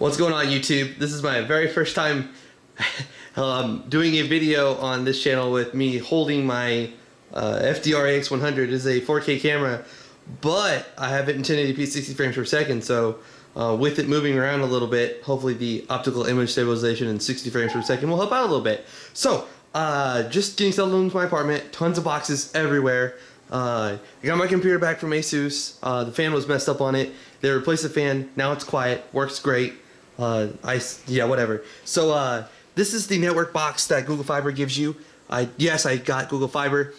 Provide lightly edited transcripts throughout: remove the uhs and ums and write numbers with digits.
What's going on, YouTube? This is my very first time doing a video on this channel with me holding my FDR AX100. It is a 4K camera, but I have it in 1080p 60 frames per second, so with it moving around a little bit, hopefully the optical image stabilization in 60 frames per second will help out a little bit. So, just getting settled into my apartment, tons of boxes everywhere. I got my computer back from ASUS. The fan was messed up on it. They replaced the fan. Now it's quiet. Works great. Yeah, whatever. So this is the network box that Google Fiber gives you. Yes, I got Google Fiber.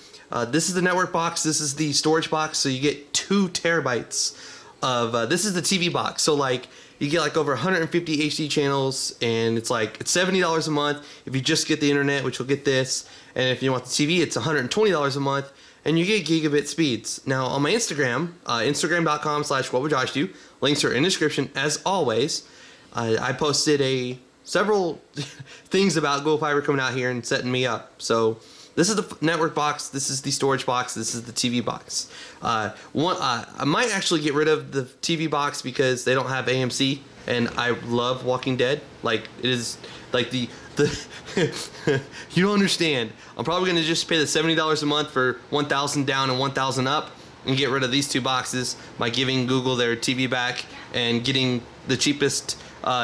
This is the network box. This is the storage box. So you get 2 terabytes of. This is the TV box. So like you get like over 150 HD channels, and it's $70 a month if you just get the internet, which will get this. And if you want the TV, it's $120 a month. And you get gigabit speeds. Now on my Instagram, instagram.com/wwjoshdew, links are in the description as always. I posted several things about Google Fiber coming out here and setting me up. So this is the network box, this is the storage box, this is the TV box. I might actually get rid of the TV box because they don't have AMC, and I love Walking Dead. Like, it is like the you don't understand. I'm probably gonna just pay the $70 a month for 1,000 down and 1,000 up, and get rid of these 2 boxes by giving Google their TV back and getting the cheapest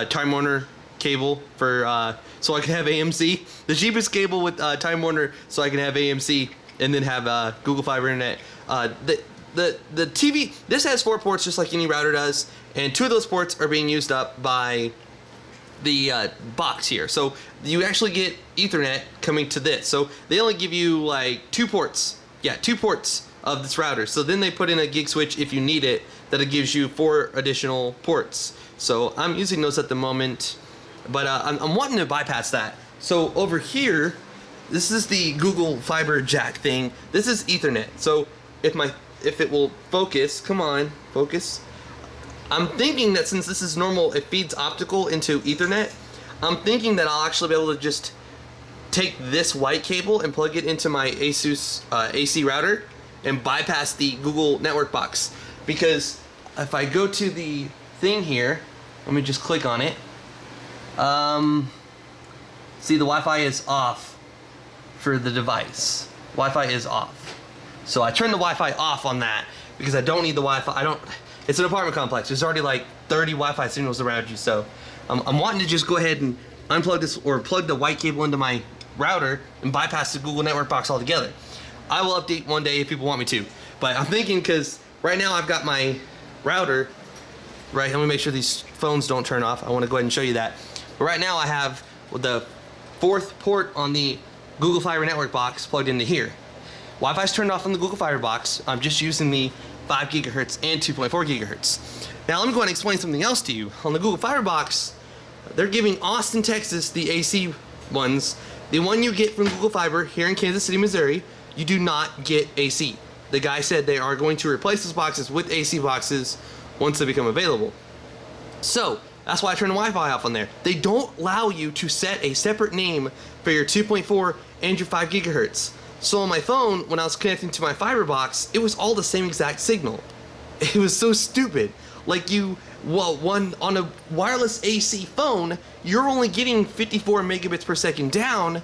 Time Warner cable for so I can have AMC. The cheapest cable with Time Warner, so I can have AMC and then have Google Fiber internet. The TV, this has 4 ports just like any router does, and 2 of those ports are being used up by the box here. So you actually get Ethernet coming to this. So they only give you like 2 ports. Yeah, 2 ports of this router. So then they put in a gig switch if you need it, that it gives you 4 additional ports. So I'm using those at the moment, but I'm wanting to bypass that. So over here, this is the Google Fiber jack thing. This is Ethernet. So if it will focus, come on, focus. I'm thinking that since this is normal, it feeds optical into Ethernet. I'm thinking that I'll actually be able to just take this white cable and plug it into my ASUS AC router and bypass the Google network box. Because if I go to the thing here, let me just click on it. See, the Wi-Fi is off for the device. Wi-Fi is off. So I turned the Wi-Fi off on that because I don't need the Wi-Fi. It's an apartment complex. There's already like 30 Wi-Fi signals around you, so I'm wanting to just go ahead and unplug this or plug the white cable into my router and bypass the Google network box altogether. I will update one day if people want me to, but I'm thinking because right now I've got my router. Right, let me make sure these phones don't turn off. I want to go ahead and show you that. But right now I have the 4th port on the Google Fiber network box plugged into here. Wi-Fi's turned off on the Google Fiber box. I'm just using the 5 gigahertz and 2.4 gigahertz. Now let me go ahead and explain something else to you. On the Google Fiber box, they're giving Austin, Texas, the AC ones. The one you get from Google Fiber here in Kansas City, Missouri, you do not get AC. The guy said they are going to replace those boxes with AC boxes once they become available. So that's why I turned the Wi-Fi off on there. They don't allow you to set a separate name for your 2.4 and your 5 gigahertz. So on my phone, when I was connecting to my fiber box, it was all the same exact signal. It was so stupid. Like on a wireless AC phone, you're only getting 54 megabits per second down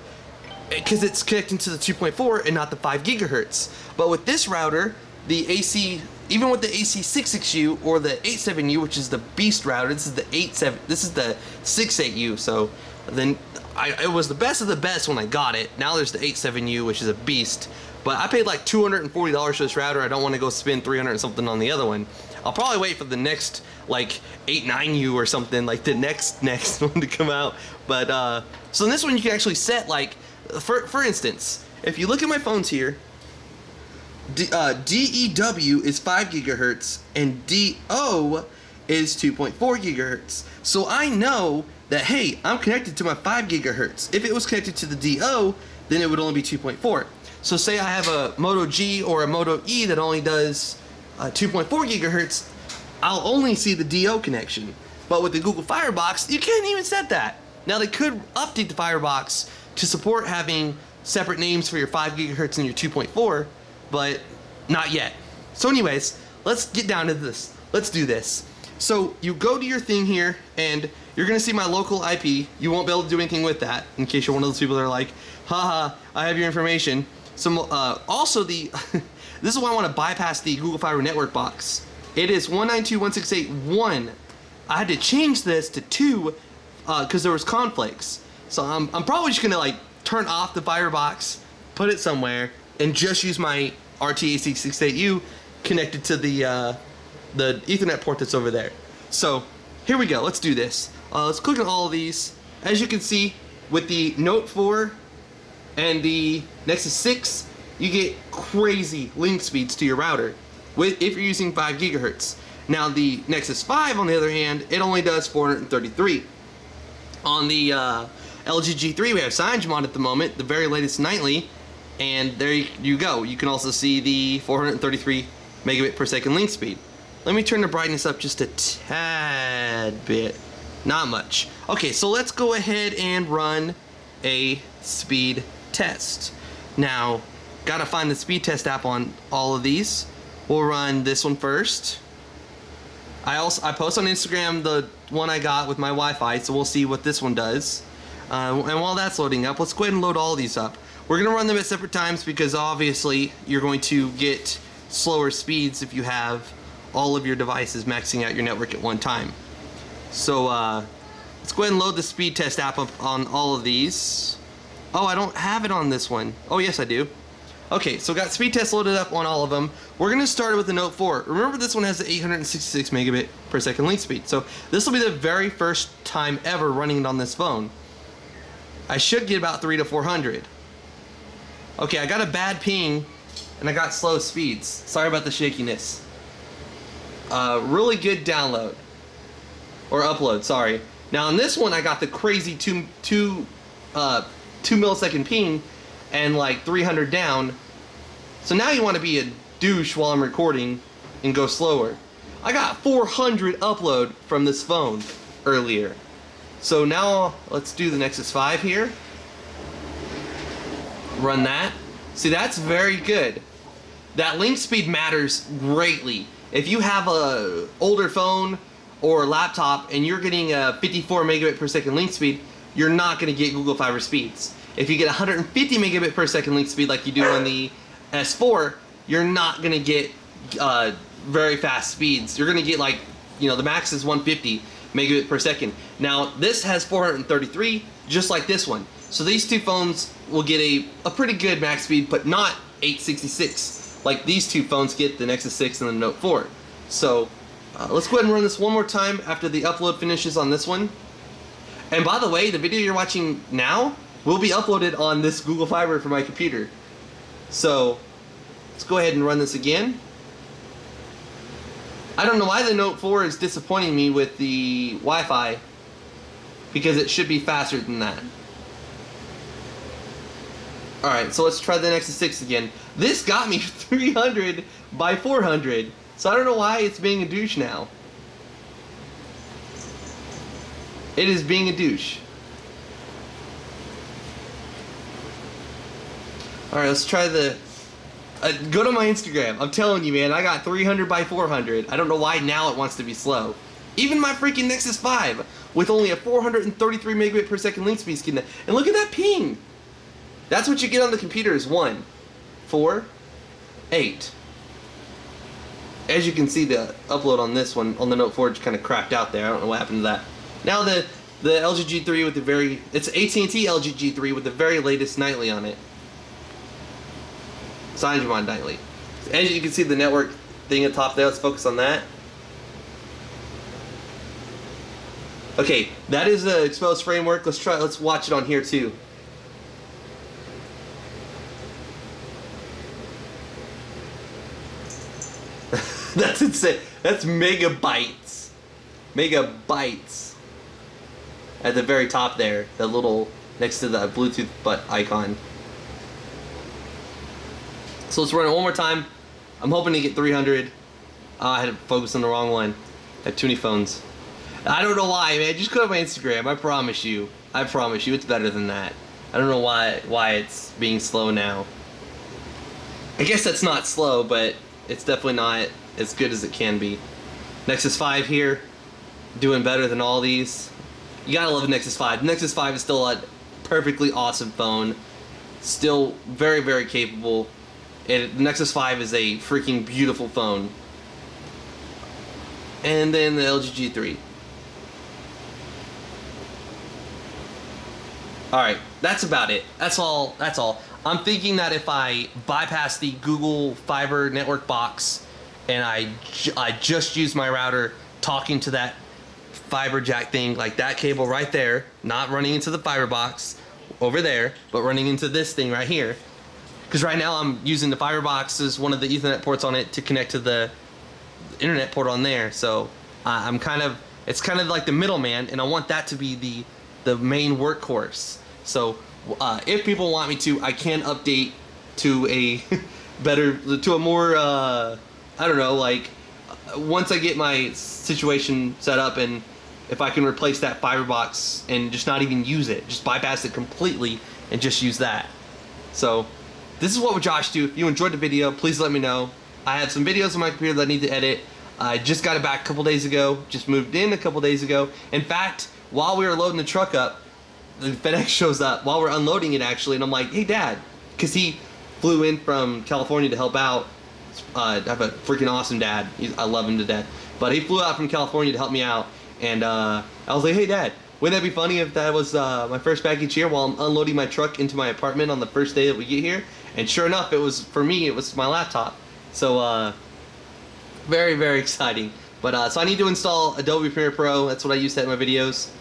because it's connecting to the 2.4 and not the 5 gigahertz. But with this router, the AC, even with the AC68U or the 87U, which is the beast router, this is the 68U. So then it was the best of the best when I got it. Now there's the 87U, which is a beast. But I paid like $240 for this router. I don't want to go spend $300 and something on the other one. I'll probably wait for the next like 89U or something, like the next one to come out. But so in this one you can actually set like, for instance, if you look at my phones here, DEW is 5 gigahertz and DO is 2.4 gigahertz. So I know that, hey, I'm connected to my 5 gigahertz. If it was connected to the DO, then it would only be 2.4. So say I have a Moto G or a Moto E that only does 2.4 gigahertz, I'll only see the DO connection. But with the Google Firebox, you can't even set that. Now they could update the Firebox to support having separate names for your 5 gigahertz and your 2.4, but not yet. So anyways, let's get down to this. Let's do this. So you go to your thing here, and you're gonna see my local IP. You won't be able to do anything with that, in case you're one of those people that are like, haha, I have your information. So also the, this is why I want to bypass the Google Fiber network box. It is 192.168.1. I had to change this to 2 because there was conflicts. So I'm probably just gonna like turn off the fiber box, put it somewhere, and just use my RT-AC68U connected to the Ethernet port that's over there. So here we go. Let's do this. Let's click on all of these. As you can see, with the Note 4 and the Nexus 6, you get crazy link speeds to your router if you're using 5 gigahertz. Now the Nexus 5, on the other hand, it only does 433. On the LG G3, we have CyanogenMod at the moment, the very latest nightly, and there you go. You can also see the 433 megabit per second link speed. Let me turn the brightness up just a tad bit. Not much. Okay, so let's go ahead and run a speed test. Now, gotta find the speed test app on all of these. We'll run this one first. I post on Instagram the one I got with my Wi-Fi, so we'll see what this one does. And while that's loading up, let's go ahead and load all these up. We're gonna run them at separate times because obviously you're going to get slower speeds if you have all of your devices maxing out your network at one time. So let's go ahead and load the speed test app up on all of these. Oh, I don't have it on this one. Oh, yes, I do. Okay, so got speed test loaded up on all of them. We're gonna start with the Note 4. Remember, this one has the 866 megabit per second link speed. So this will be the very first time ever running it on this phone. I should get about 300 to 400. Okay, I got a bad ping and I got slow speeds. Sorry about the shakiness. Really good download. Or upload, sorry. Now on this one I got the crazy 2 millisecond ping and like 300 down. So now you want to be a douche while I'm recording and go slower. I got 400 upload from this phone earlier. So now let's do the Nexus 5 here. Run that. See, that's very good. That link speed matters greatly. If you have a older phone or laptop and you're getting a 54 megabit per second link speed, you're not going to get Google Fiber speeds. If you get 150 megabit per second link speed like you do on the S4, you're not going to get very fast speeds. You're going to get like, you know, the max is 150 megabit per second. Now this has 433, just like this one. So these two phones will get a pretty good max speed, but not 866 like these two phones get, the Nexus 6 and the Note 4. So let's go ahead and run this one more time after the upload finishes on this one. And by the way, the video you're watching now will be uploaded on this Google Fiber for my computer. So let's go ahead and run this again. I don't know why the Note 4 is disappointing me with the Wi-Fi, because it should be faster than that. Alright, so let's try the Nexus 6 again. This got me 300 by 400, so I don't know why it's being a douche now. It is being a douche. Alright, let's try the... go to my Instagram. I'm telling you, man, I got 300 by 400. I don't know why now it wants to be slow. Even my freaking Nexus 5, with only a 433 megabit per second link speed, is getting that. And look at that ping! That's what you get on the computer, is 1, 4, 8. As you can see, the upload on this one, on the Note 4, just kind of crapped out there. I don't know what happened to that. Now the LG G3 with the very... It's AT&T LG G3 with the very latest nightly on it. CyanogenMod nightly. As you can see, the network thing at the top there, let's focus on that. Okay, that is the exposed framework. Let's watch it on here too. That's insane. That's megabytes. Megabytes. At the very top there, the little next to the Bluetooth butt icon. So let's run it one more time. I'm hoping to get 300. I had to focus on the wrong one. I have too many phones. I don't know why, man. Just go to my Instagram. I promise you. I promise you, it's better than that. I don't know why it's being slow now. I guess that's not slow, but it's definitely not as good as it can be. Nexus 5 here, doing better than all these. You gotta love a Nexus 5. Nexus 5 is still a perfectly awesome phone. Still very, very capable. The Nexus 5 is a freaking beautiful phone. And then the LG G3. Alright, that's about it. That's all. I'm thinking that if I bypass the Google Fiber network box and I just use my router talking to that fiber jack thing, like that cable right there, not running into the fiber box over there, but running into this thing right here. Because right now I'm using the fiber box as one of the Ethernet ports on it to connect to the internet port on there. So it's kind of like the middleman, and I want that to be the main workhorse. So if people want me to, I can update to a to a more I don't know, like once I get my situation set up, and if I can replace that fiber box and just not even use it, just bypass it completely and just use that. So this is what would Josh do. If you enjoyed the video, please let me know. I have some videos on my computer that I need to edit. I just got it back a couple days ago, just moved in a couple days ago. In fact, while we were loading the truck up, the FedEx shows up while we're unloading it actually, and I'm like, hey Dad, because he flew in from California to help out. I have a freaking awesome dad. I love him to death. But he flew out from California to help me out, and I was like, hey Dad, wouldn't that be funny if that was my first package here while I'm unloading my truck into my apartment on the first day that we get here? And sure enough, it was, for me, it was my laptop. So very, very exciting. But so I need to install Adobe Premiere Pro. That's what I use to edit my videos.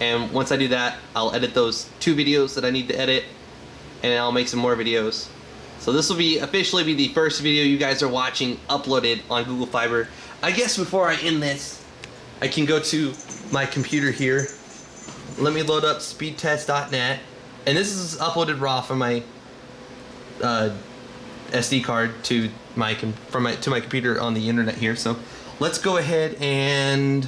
And once I do that, I'll edit those 2 videos that I need to edit, and I'll make some more videos. So this will officially be the first video you guys are watching uploaded on Google Fiber. I guess before I end this, I can go to my computer here. Let me load up speedtest.net, and this is uploaded raw from my SD card to my computer on the internet here. So let's go ahead and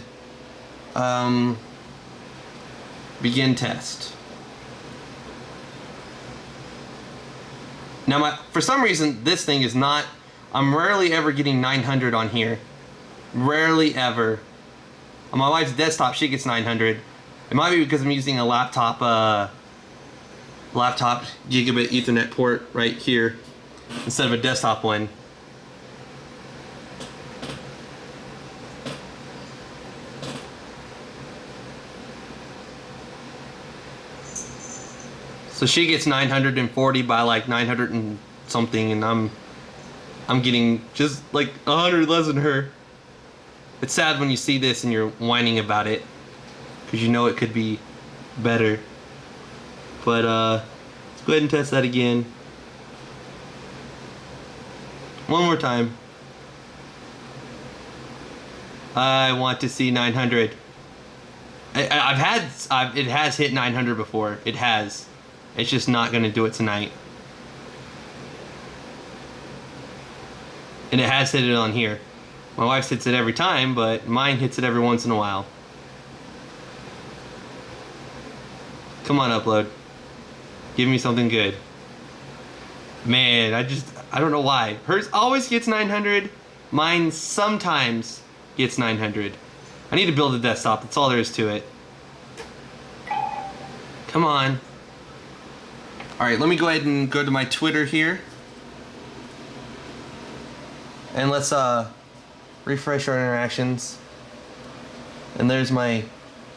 begin test. Now for some reason this thing is not, I'm rarely ever getting 900 on here. Rarely ever. On my wife's desktop she gets 900. It might be because I'm using a laptop Gigabit Ethernet port right here instead of a desktop one. So she gets 940 by like 900 and something, and I'm getting just like 100 less than her. It's sad when you see this and you're whining about it, because you know it could be better. But let's go ahead and test that again. One more time. I want to see 900. It has hit 900 before. It has. It's just not going to do it tonight. And it has hit it on here. My wife's hits it every time, but mine hits it every once in a while. Come on, upload. Give me something good. Man, I don't know why. Hers always gets 900. Mine sometimes gets 900. I need to build a desktop. That's all there is to it. Come on. Alright, let me go ahead and go to my Twitter here. And let's refresh our interactions. And there's my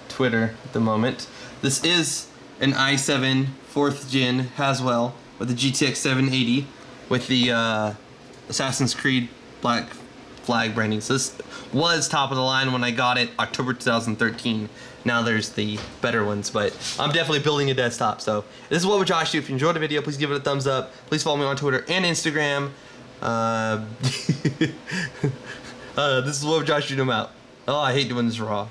Twitter at the moment. This is an i7 4th gen Haswell with the GTX 780 with the Assassin's Creed black flag branding. So this was top of the line when I got it, October 2013. Now there's the better ones, but I'm definitely building a desktop. So this is what would Josh do. If you enjoyed the video, please give it a thumbs up. Please follow me on Twitter and Instagram. This is what would Josh do. I'm out. Oh, I hate doing this raw.